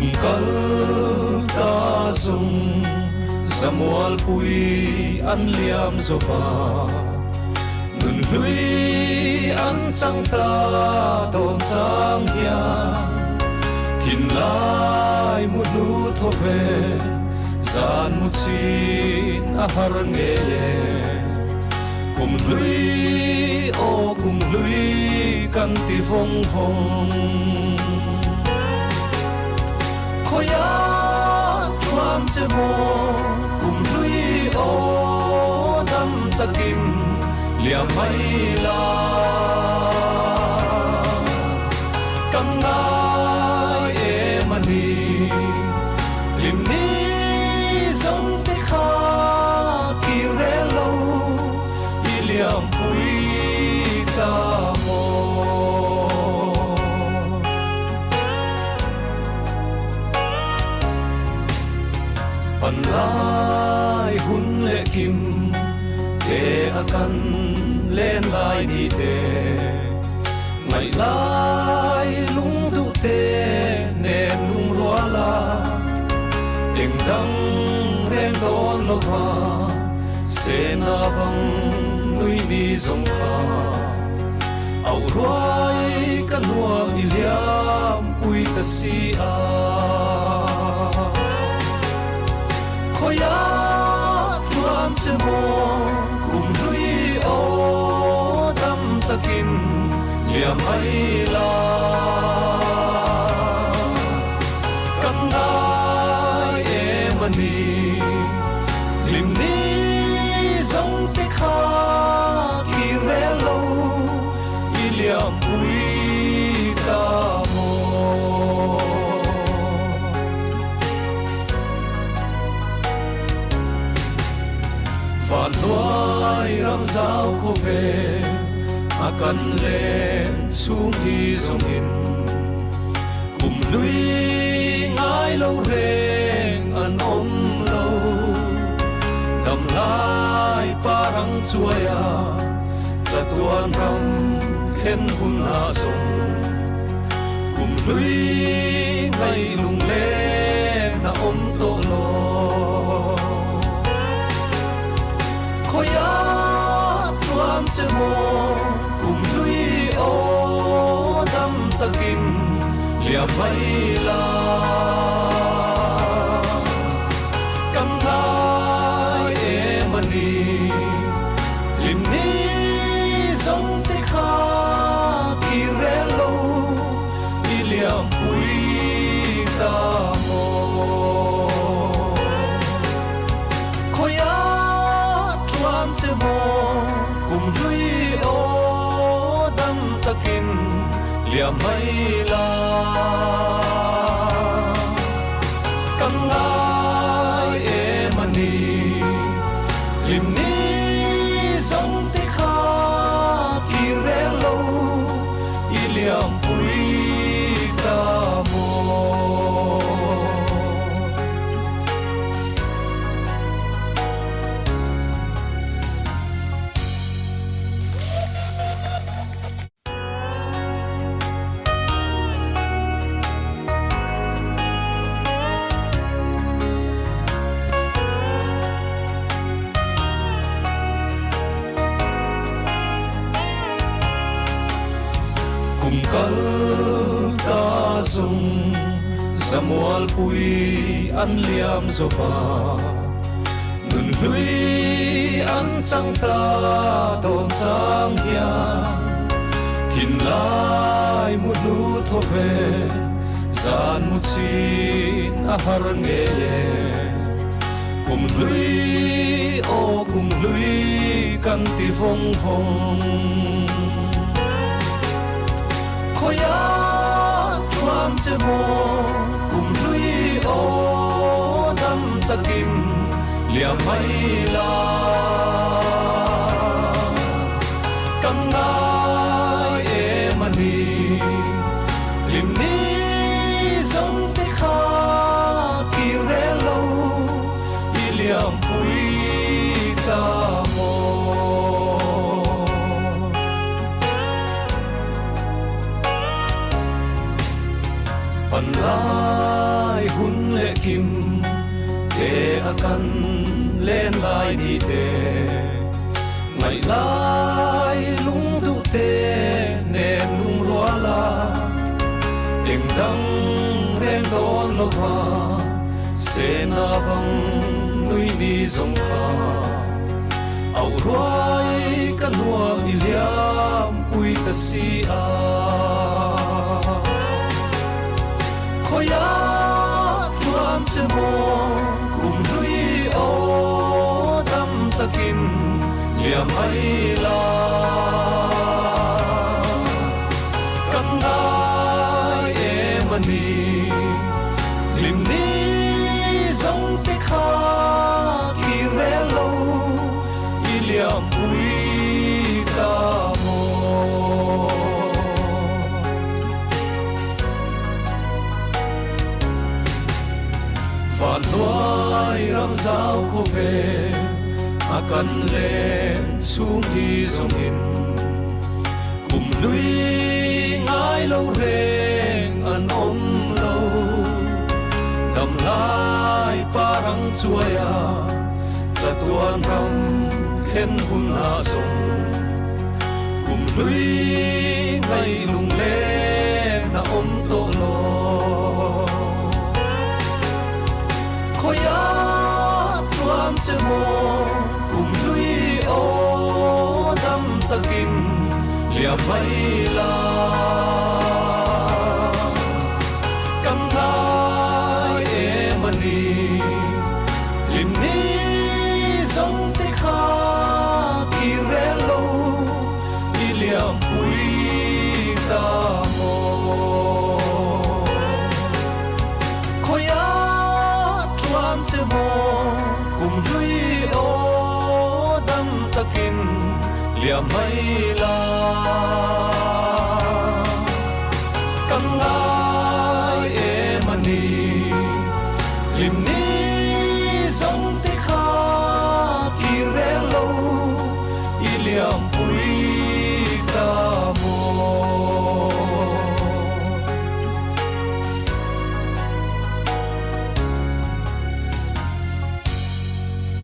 cùng kal ta dùng zamual pui an liam zofa nun lui an chang ta ton chang ya thin lai mu nu thove zan mu chin a har nge ye cùng lui o cùng lui kan ti phong phong khoya chuan che mo cùng lui o dam takin liam mai la kam nai e mani lim ni zong te kha ki re lo i liam pui ta mo pan lai hun le kim te akan len lai ni te ngai lai lung du te ne lung roa la ding dang ren don lo va se na vang nui ni zong kha au roi kan nuam i liam pui ta si a khoya chuan se mo cùng lui o dam takin liam ai la kam nai e mani lim ni zong te kha ki re lo i liam pui ta mo van loài răng rau khô về akan lên xuống hi dòng in cùng lui ngài lâu reng an om lâu đầm lai parang chuaya za tuan ram khen hun na song cùng lui ngài lung lên na om to lo khoya chuan che mo cùng lui o dam takin liam mai la kam nai e mani lim ni zong te kha ki re lo i liam pui ta mo khoya chuan che mo cùng lui o dam takin liam mai la kam nai e mani lim ni zong te kha ki re lo i liam pui ta mo cùng kal ta dùng zamual pui an liam zofa nun lui an chang ta ton chang ya thin lai mu nu thove zan mu chin a har nge ye cùng lui o cùng lui kan ti phong phong khoya chuan che mo cùng lui o dam takin liam mai la kam nai e mani lim ni zong te kha ki re lo i liam pui ta mo ปันลายหุ่นและกิมเตอากันเล่นลายดีเตไงลายลุงตุเตเนนุงรัวลาเอ็งดังเร่งโดนโลวาเสนาวังนุยมีสงคราเอารวยกันหัวอิเลียมปุยตะซีอาขอยาทรานเสมอกุมลุยโอดำตะกินเลียมไอลากันได้เอมันนีลิมนี้ทรงติคากีเรโลอิเลียมปุยตาโมฝานลวยรังสาวโคเวอากันเล่นสูงฮีทรงหินกุมลุยง่ายโลเรงอันอมโลดำลายปารังสวยาสะตวนรำเข็นหุ่นหาสงกุมลุยไงลุงเล่นาอมโตโลขอยาจวนเจโมกุมลุยโอดำตะกินเลียไม่ลา